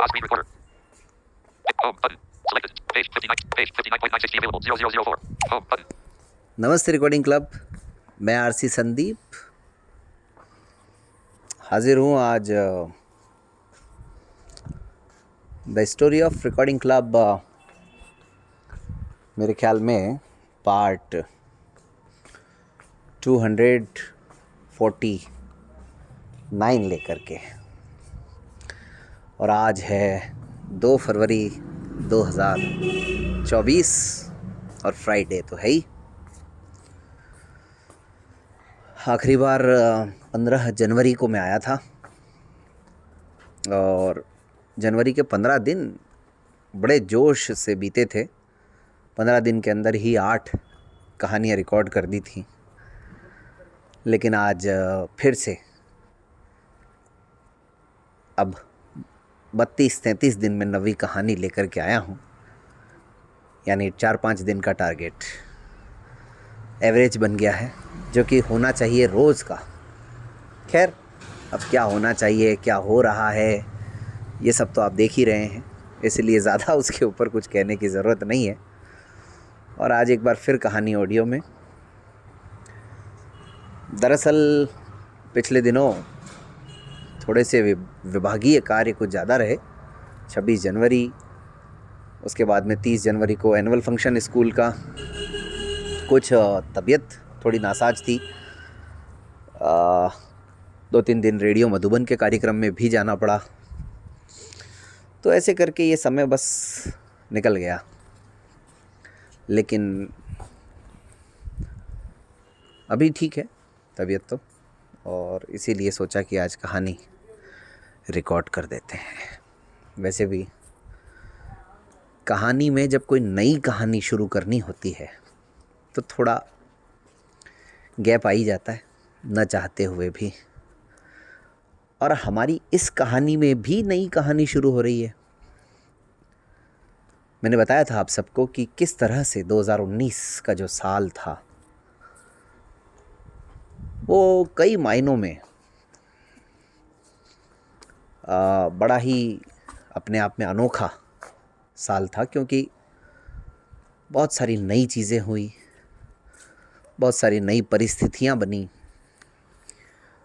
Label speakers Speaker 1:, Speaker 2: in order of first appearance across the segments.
Speaker 1: Pause screen recorder. Home button. Selected. Page 59. Page 59.960 available. 0004. Home button.
Speaker 2: नमस्ते recording club. मैं RC Sandeep हाजिर हूँ आज the story of recording club मेरे ख्याल में पार्ट 249 लेकर के। और आज है 2 फरवरी 2024 और फ्राइडे तो है ही। आखिरी बार 15 जनवरी को मैं आया था और जनवरी के 15 दिन बड़े जोश से बीते थे। 15 दिन के अंदर ही 8 कहानियाँ रिकॉर्ड कर दी थी। लेकिन आज फिर से अब 32-33 दिन में 9वीं कहानी लेकर के आया हूँ, यानी 4-5 दिन का टारगेट एवरेज बन गया है, जो कि होना चाहिए रोज़ का। खैर, अब क्या होना चाहिए, क्या हो रहा है, ये सब तो आप देख ही रहे हैं, इसलिए ज़्यादा उसके ऊपर कुछ कहने की ज़रूरत नहीं है। और आज एक बार फिर कहानी ऑडियो में। दरअसल पिछले दिनों थोड़े से विभागीय कार्य कुछ ज़्यादा रहे। 26 जनवरी, उसके बाद में 30 जनवरी को एनुअल फंक्शन स्कूल का, कुछ तबीयत थोड़ी नासाज थी। 2-3 दिन रेडियो मधुबन के कार्यक्रम में भी जाना पड़ा। तो ऐसे करके ये समय बस निकल गया। लेकिन अभी ठीक है तबीयत तो, और इसीलिए सोचा कि आज कहानी रिकॉर्ड कर देते हैं। वैसे भी कहानी में जब कोई नई कहानी शुरू करनी होती है तो थोड़ा गैप आ ही जाता है, न चाहते हुए भी। और हमारी इस कहानी में भी नई कहानी शुरू हो रही है। मैंने बताया था आप सबको कि किस तरह से 2019 का जो साल था वो कई मायनों में बड़ा ही अपने आप में अनोखा साल था, क्योंकि बहुत सारी नई चीज़ें हुई, बहुत सारी नई परिस्थितियां बनी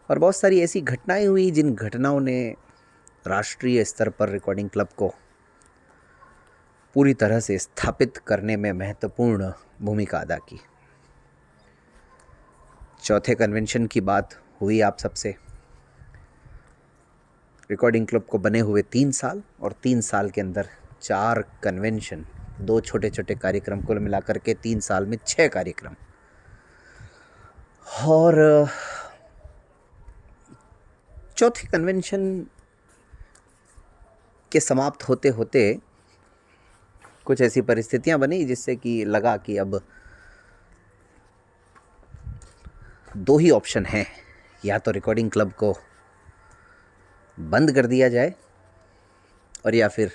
Speaker 2: और बहुत सारी ऐसी घटनाएं हुई जिन घटनाओं ने राष्ट्रीय स्तर पर रिकॉर्डिंग क्लब को पूरी तरह से स्थापित करने में महत्वपूर्ण भूमिका अदा की। चौथे कन्वेंशन की बात हुई आप सबसे। रिकॉर्डिंग क्लब को बने हुए 3 साल, और 3 साल के अंदर 4 कन्वेंशन, 2 छोटे छोटे कार्यक्रम, कुल मिलाकर के 3 साल में 6 कार्यक्रम। और चौथे कन्वेंशन के समाप्त होते होते कुछ ऐसी परिस्थितियां बनी जिससे कि लगा कि अब 2 ही ऑप्शन हैं, या तो रिकॉर्डिंग क्लब को बंद कर दिया जाए और या फिर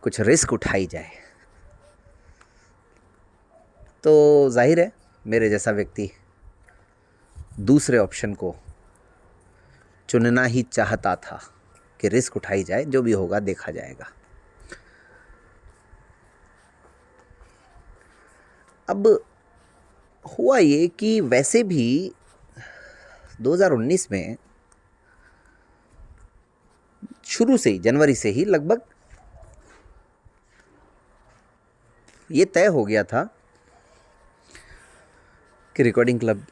Speaker 2: कुछ रिस्क उठाई जाए। तो जाहिर है मेरे जैसा व्यक्ति दूसरे ऑप्शन को चुनना ही चाहता था कि रिस्क उठाई जाए, जो भी होगा देखा जाएगा। अब हुआ ये कि वैसे भी 2019 में शुरू से ही, जनवरी से ही लगभग ये तय हो गया था कि रिकॉर्डिंग क्लब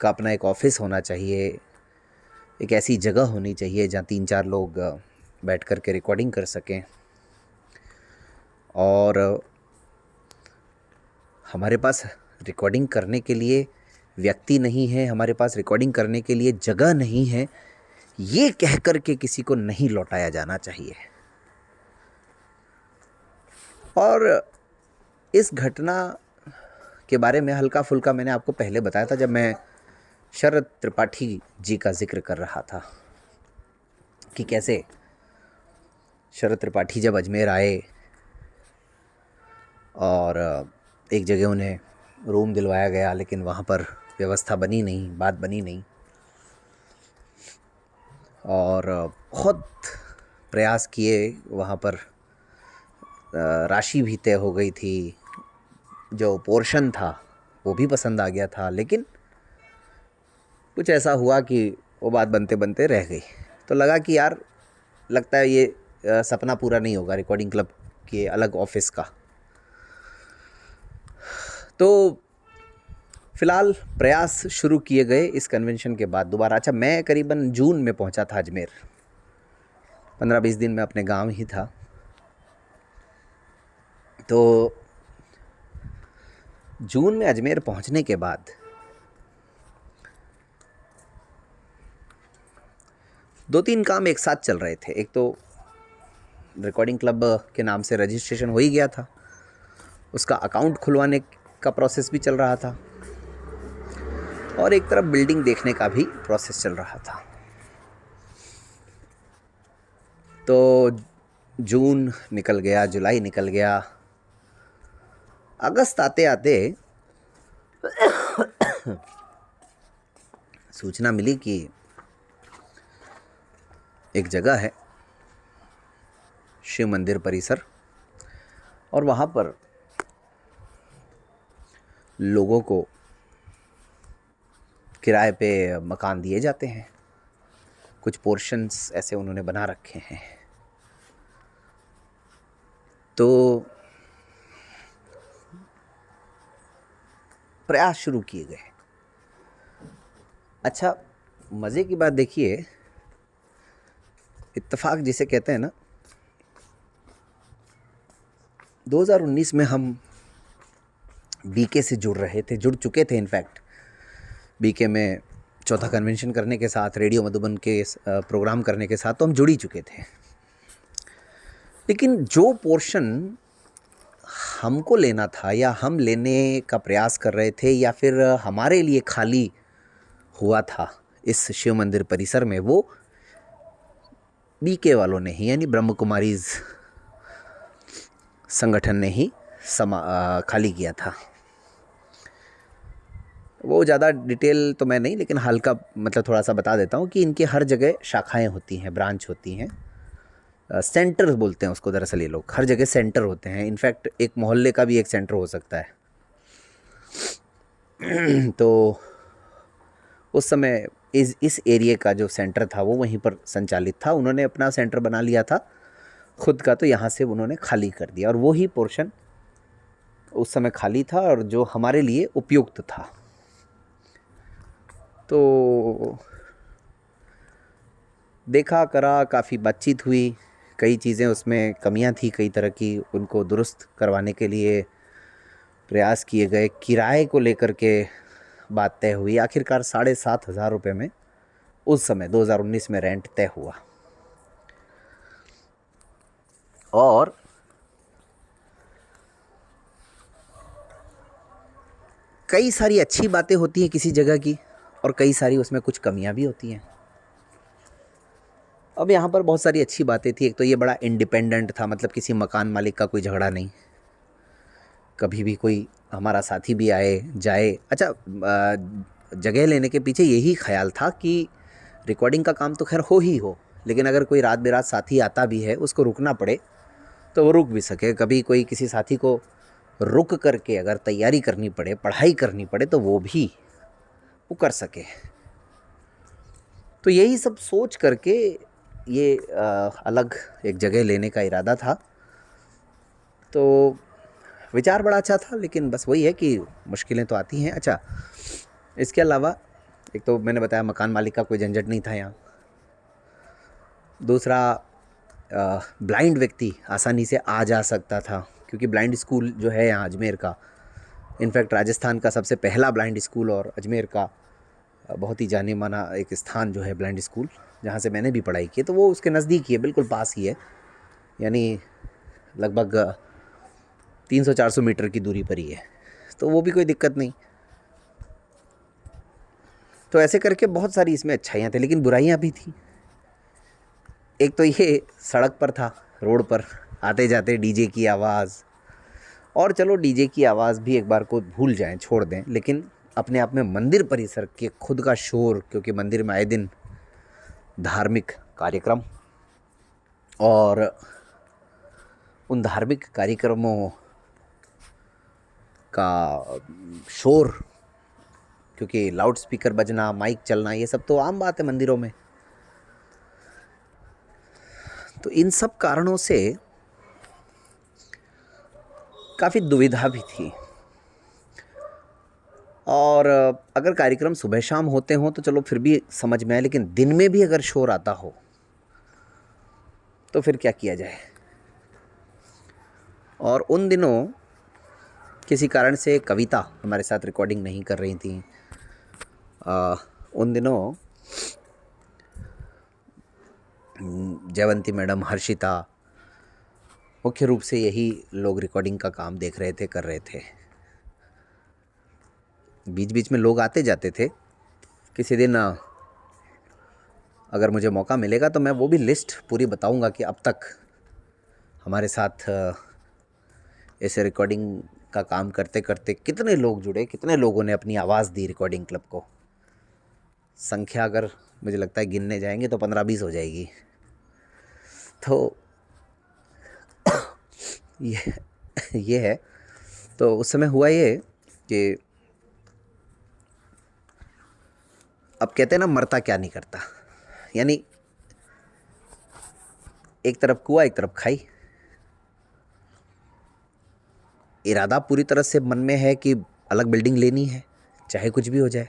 Speaker 2: का अपना एक ऑफिस होना चाहिए, एक ऐसी जगह होनी चाहिए जहाँ 3-4 लोग बैठ कर के रिकॉर्डिंग कर सकें। और हमारे पास रिकॉर्डिंग करने के लिए व्यक्ति नहीं है, हमारे पास रिकॉर्डिंग करने के लिए जगह नहीं है, ये कह कर के किसी को नहीं लौटाया जाना चाहिए। और इस घटना के बारे में हल्का फुल्का मैंने आपको पहले बताया था, जब मैं शरद त्रिपाठी जी का जिक्र कर रहा था कि कैसे शरद त्रिपाठी जब अजमेर आए और एक जगह उन्हें रूम दिलवाया गया, लेकिन वहाँ पर व्यवस्था बनी नहीं, बात बनी नहीं। और बहुत प्रयास किए, वहाँ पर राशि भी तय हो गई थी, जो पोर्शन था वो भी पसंद आ गया था, लेकिन कुछ ऐसा हुआ कि वो बात बनते बनते रह गई। तो लगा कि यार, लगता है ये सपना पूरा नहीं होगा रिकॉर्डिंग क्लब के अलग ऑफिस का। तो फ़िलहाल प्रयास शुरू किए गए इस कन्वेंशन के बाद दोबारा। अच्छा, मैं करीबन जून में पहुंचा था अजमेर, 15-20 दिन में अपने गांव ही था। तो जून में अजमेर पहुंचने के बाद 2-3 काम एक साथ चल रहे थे। एक तो रिकॉर्डिंग क्लब के नाम से रजिस्ट्रेशन हो ही गया था, उसका अकाउंट खुलवाने का प्रोसेस भी चल रहा था, और एक तरफ बिल्डिंग देखने का भी प्रोसेस चल रहा था। तो जून निकल गया, जुलाई निकल गया, अगस्त आते आते सूचना मिली कि एक जगह है शिव मंदिर परिसर, और वहाँ पर लोगों को किराए पे मकान दिए जाते हैं। कुछ पोर्शंस ऐसे उन्होंने बना रखे हैं। तो प्रयास शुरू किए गए। अच्छा, मज़े की बात देखिए, इत्तेफाक जिसे कहते हैं ना, 2019 में हम बीके से जुड़ चुके थे। इनफैक्ट बीके में चौथा कन्वेंशन करने के साथ, रेडियो मधुबन के प्रोग्राम करने के साथ तो हम जुड़ ही चुके थे। लेकिन जो पोर्शन हमको लेना था, या हम लेने का प्रयास कर रहे थे, या फिर हमारे लिए खाली हुआ था इस शिव मंदिर परिसर में, वो बीके वालों ने ही, यानी ब्रह्म कुमारीज संगठन ने ही खाली किया था। वो ज़्यादा डिटेल तो मैं नहीं, लेकिन हल्का मतलब थोड़ा सा बता देता हूँ कि इनके हर जगह शाखाएं होती हैं, ब्रांच होती हैं, सेंटर बोलते हैं उसको दरअसल ये लोग। हर जगह सेंटर होते हैं। इनफैक्ट एक मोहल्ले का भी एक सेंटर हो सकता है। तो उस समय इस एरिया का जो सेंटर था वो वहीं पर संचालित था। उन्होंने अपना सेंटर बना लिया था खुद का, तो यहाँ से उन्होंने खाली कर दिया, और वही पोर्शन उस समय खाली था और जो हमारे लिए उपयुक्त था। तो देखा करा, काफ़ी बातचीत हुई, कई चीज़ें उसमें कमियां थी कई तरह की, उनको दुरुस्त करवाने के लिए प्रयास किए गए। किराए को लेकर के बात तय हुई। आखिरकार 7,500 रुपये में उस समय 2019 में रेंट तय हुआ। और कई सारी अच्छी बातें होती हैं किसी जगह की, और कई सारी उसमें कुछ कमियां भी होती हैं। अब यहाँ पर बहुत सारी अच्छी बातें थी। एक तो ये बड़ा इंडिपेंडेंट था, मतलब किसी मकान मालिक का कोई झगड़ा नहीं, कभी भी कोई हमारा साथी भी आए जाए। अच्छा, जगह लेने के पीछे यही ख्याल था कि रिकॉर्डिंग का काम तो खैर हो ही हो, लेकिन अगर कोई रात बेरात साथी आता भी है, उसको रुकना पड़े तो वो रुक भी सके। कभी कोई किसी साथी को रुक करके अगर तैयारी करनी पड़े, पढ़ाई करनी पड़े, तो वो भी वो कर सके। तो यही सब सोच करके ये अलग एक जगह लेने का इरादा था। तो विचार बड़ा अच्छा था, लेकिन बस वही है कि मुश्किलें तो आती हैं। अच्छा, इसके अलावा एक तो मैंने बताया मकान मालिक का कोई झंझट नहीं था यहाँ। दूसरा, ब्लाइंड व्यक्ति आसानी से आ जा सकता था, क्योंकि ब्लाइंड स्कूल जो है यहाँ अजमेर का, इनफैक्ट राजस्थान का सबसे पहला ब्लाइंड स्कूल और अजमेर का बहुत ही जाने माना एक स्थान जो है ब्लाइंड स्कूल, जहाँ से मैंने भी पढ़ाई की, तो वो उसके नज़दीक ही है, बिल्कुल पास ही है, यानी लगभग 300-400 मीटर की दूरी पर ही है। तो वो भी कोई दिक्कत नहीं। तो ऐसे करके बहुत सारी इसमें अच्छाइयाँ थी, लेकिन बुराइयाँ भी थी। एक तो ये सड़क पर था, रोड पर आते जाते डीजे की आवाज़, और चलो डीजे की आवाज़ भी एक बार को भूल जाएं, छोड़ दें, लेकिन अपने आप में मंदिर परिसर के खुद का शोर, क्योंकि मंदिर में आए दिन धार्मिक कार्यक्रम और उन धार्मिक कार्यक्रमों का शोर, क्योंकि लाउड स्पीकर बजना, माइक चलना, ये सब तो आम बात है मंदिरों में। तो इन सब कारणों से काफ़ी दुविधा भी थी। और अगर कार्यक्रम सुबह शाम होते हों तो चलो फिर भी समझ में आए, लेकिन दिन में भी अगर शोर आता हो तो फिर क्या किया जाए। और उन दिनों किसी कारण से कविता हमारे साथ रिकॉर्डिंग नहीं कर रही थी। उन दिनों जयवंती मैडम, हर्षिता, मुख्य रूप से यही लोग रिकॉर्डिंग का काम देख रहे थे, कर रहे थे। बीच बीच में लोग आते जाते थे। किसी दिन अगर मुझे मौका मिलेगा तो मैं वो भी लिस्ट पूरी बताऊंगा कि अब तक हमारे साथ ऐसे रिकॉर्डिंग का काम करते करते कितने लोग जुड़े, कितने लोगों ने अपनी आवाज़ दी रिकॉर्डिंग क्लब को। संख्या अगर मुझे लगता है गिनने जाएंगे तो 15-20 हो जाएगी। तो ये है। तो उस समय हुआ ये कि अब कहते हैं ना, मरता क्या नहीं करता, यानी एक तरफ कुआं एक तरफ खाई। इरादा पूरी तरह से मन में है कि अलग बिल्डिंग लेनी है, चाहे कुछ भी हो जाए।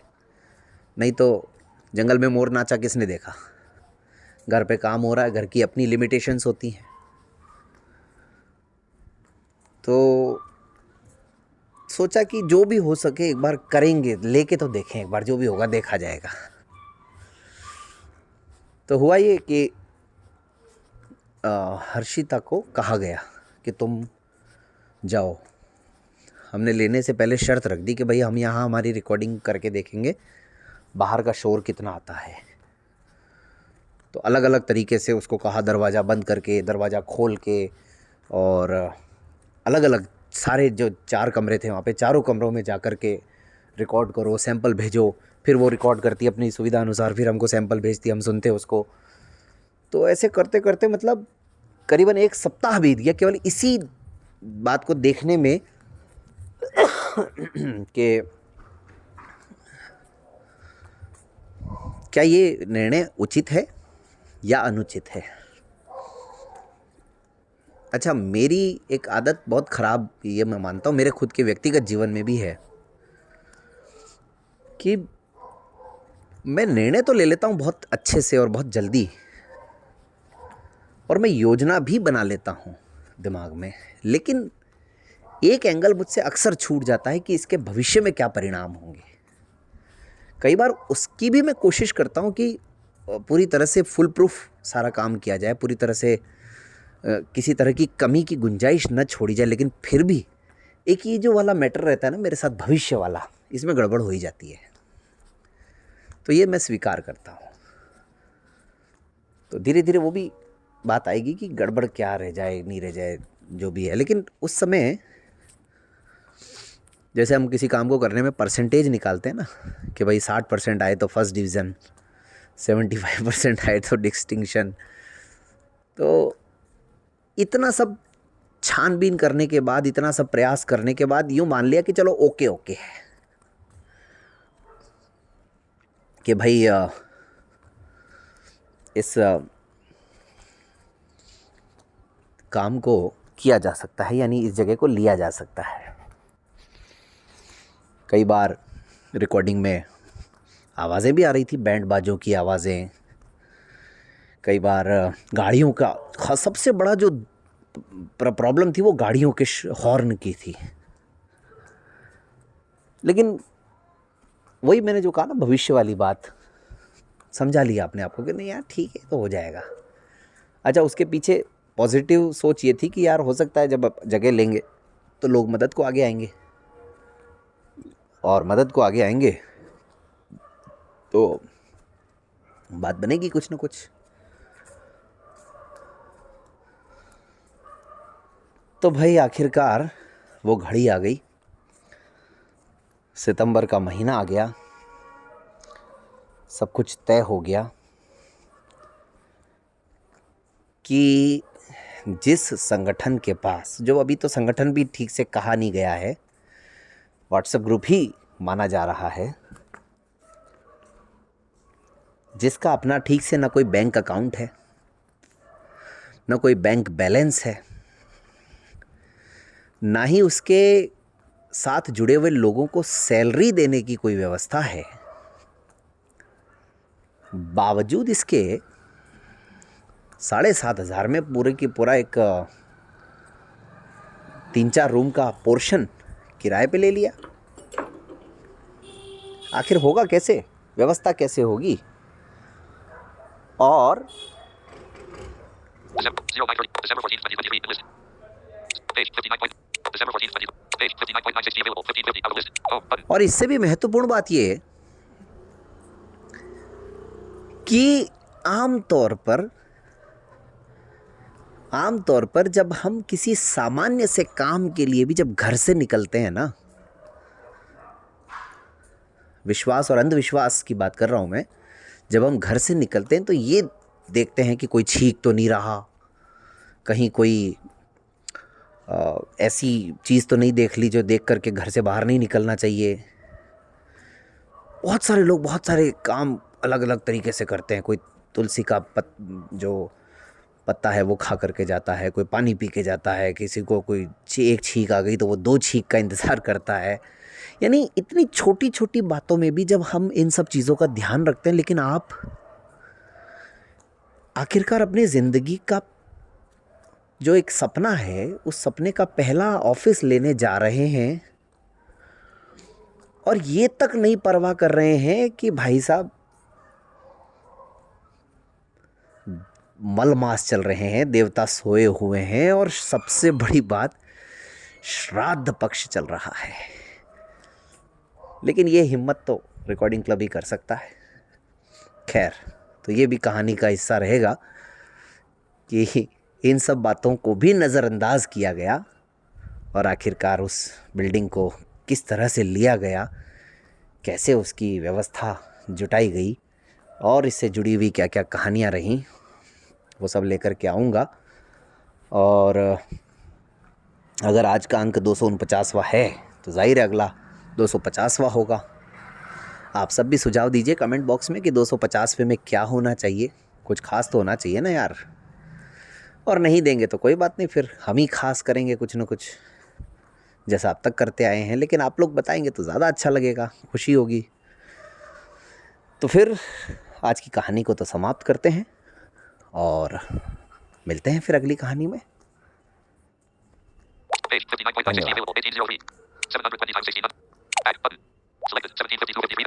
Speaker 2: नहीं तो जंगल में मोर नाचा किसने देखा। घर पे काम हो रहा है, घर की अपनी लिमिटेशंस होती हैं। तो सोचा कि जो भी हो सके एक बार करेंगे, लेके तो देखें, एक बार जो भी होगा देखा जाएगा। तो हुआ ये कि हर्षिता को कहा गया कि तुम जाओ। हमने लेने से पहले शर्त रख दी कि भाई हम यहाँ हमारी रिकॉर्डिंग करके देखेंगे बाहर का शोर कितना आता है। तो अलग अलग तरीके से उसको कहा, दरवाज़ा बंद करके, दरवाज़ा खोल के, और अलग अलग सारे जो 4 कमरे थे वहाँ पे, चारों कमरों में जा कर के रिकॉर्ड करो, सैंपल भेजो। फिर वो रिकॉर्ड करती अपनी सुविधा अनुसार, फिर हमको सैंपल भेजती, हम सुनते उसको। तो ऐसे करते करते मतलब करीबन 1 सप्ताह बीत गया केवल इसी बात को देखने में कि क्या ये निर्णय उचित है या अनुचित है। अच्छा, मेरी एक आदत बहुत ख़राब, ये मैं मानता हूँ, मेरे खुद के व्यक्तिगत जीवन में भी है कि मैं निर्णय तो ले लेता हूँ बहुत अच्छे से और बहुत जल्दी, और मैं योजना भी बना लेता हूँ दिमाग में, लेकिन एक एंगल मुझसे अक्सर छूट जाता है कि इसके भविष्य में क्या परिणाम होंगे। कई बार उसकी भी मैं कोशिश करता हूँ कि पूरी तरह से फुल प्रूफ सारा काम किया जाए, पूरी तरह से किसी तरह की कमी की गुंजाइश न छोड़ी जाए, लेकिन फिर भी एक ये जो वाला मैटर रहता है ना मेरे साथ, भविष्य वाला, इसमें गड़बड़ हो ही जाती है। तो ये मैं स्वीकार करता हूँ। तो धीरे धीरे वो भी बात आएगी कि गड़बड़ क्या रह जाए, नहीं रह जाए, जो भी है। लेकिन उस समय जैसे हम किसी काम को करने में परसेंटेज निकालते हैं ना, कि भाई 60% आए तो फर्स्ट डिवीज़न, 75% आए तो डिस्टिंक्शन। तो इतना सब छानबीन करने के बाद, इतना सब प्रयास करने के बाद यूँ मान लिया कि चलो ओके ओके है, कि भाई इस काम को किया जा सकता है, यानी इस जगह को लिया जा सकता है। कई बार रिकॉर्डिंग में आवाज़ें भी आ रही थी, बैंड बाजों की आवाज़ें। कई बार गाड़ियों का, ख़ास सबसे बड़ा जो प्रॉब्लम थी वो गाड़ियों के हॉर्न की थी। लेकिन वही मैंने जो कहा ना, भविष्य वाली बात, समझा लिया अपने आप को कि नहीं यार ठीक है, तो हो जाएगा। अच्छा, उसके पीछे पॉजिटिव सोच ये थी कि यार हो सकता है जब जगह लेंगे तो लोग मदद को आगे आएंगे, और मदद को आगे आएंगे तो बात बनेगी कुछ ना कुछ। तो भाई आखिरकार वो घड़ी आ गई, सितंबर का महीना आ गया, सब कुछ तय हो गया। कि जिस संगठन के पास, जो अभी तो संगठन भी ठीक से कहा नहीं गया है, व्हाट्सएप ग्रुप ही माना जा रहा है, जिसका अपना ठीक से ना कोई बैंक अकाउंट है, ना कोई बैंक बैलेंस है, ना ही उसके साथ जुड़े हुए लोगों को सैलरी देने की कोई व्यवस्था है, बावजूद इसके 7,500 में पूरे की पूरा एक 3-4 रूम का पोर्शन किराए पे ले लिया। आखिर होगा कैसे, व्यवस्था कैसे होगी? और
Speaker 1: December 14th, 2023. List. Page 59. December 14th, 20. Page 59.960 available. 1550 out of list. Home button.
Speaker 2: और इससे भी महत्वपूर्ण बात ये है कि आमतौर पर जब हम किसी सामान्य से काम के लिए भी जब घर से निकलते हैं ना, विश्वास और अंधविश्वास की बात कर रहा हूँ मैं, जब हम घर से निकलते हैं तो ये देखते हैं कि कोई छींक तो नहीं रहा, कहीं कोई ऐसी चीज़ तो नहीं देख ली जो देख करके घर से बाहर नहीं निकलना चाहिए। बहुत सारे लोग बहुत सारे काम अलग अलग तरीके से करते हैं। कोई तुलसी का जो पत्ता है वो खा करके जाता है, कोई पानी पी के जाता है, किसी को कोई एक छींक आ गई तो वो 2 छींक का इंतज़ार करता है। यानी इतनी छोटी छोटी बातों में भी जब हम इन सब चीज़ों का ध्यान रखते हैं, लेकिन आप आखिरकार अपनी ज़िंदगी का जो एक सपना है, उस सपने का पहला ऑफिस लेने जा रहे हैं और ये तक नहीं परवाह कर रहे हैं कि भाई साहब मलमास चल रहे हैं, देवता सोए हुए हैं और सबसे बड़ी बात श्राद्ध पक्ष चल रहा है। लेकिन ये हिम्मत तो रिकॉर्डिंग क्लब ही कर सकता है। खैर, तो ये भी कहानी का हिस्सा रहेगा कि इन सब बातों को भी नज़रअंदाज किया गया और आखिरकार उस बिल्डिंग को किस तरह से लिया गया, कैसे उसकी व्यवस्था जुटाई गई और इससे जुड़ी हुई क्या क्या कहानियाँ रहीं, वो सब लेकर के आऊँगा। और अगर आज का अंक 249वां है तो जाहिर है अगला 250वां होगा। आप सब भी सुझाव दीजिए कमेंट बॉक्स में कि 250वें में क्या होना चाहिए, कुछ खास तो होना चाहिए ना यार। और नहीं देंगे तो कोई बात नहीं, फिर हम ही खास करेंगे कुछ ना कुछ, जैसा अब तक करते आए हैं। लेकिन आप लोग बताएंगे तो ज़्यादा अच्छा लगेगा, खुशी होगी। तो फिर आज की कहानी को तो समाप्त करते हैं और मिलते हैं फिर अगली कहानी में।
Speaker 1: Page 59.960 available. 1803. 720 times 16. Back button. Selected. 1752 53.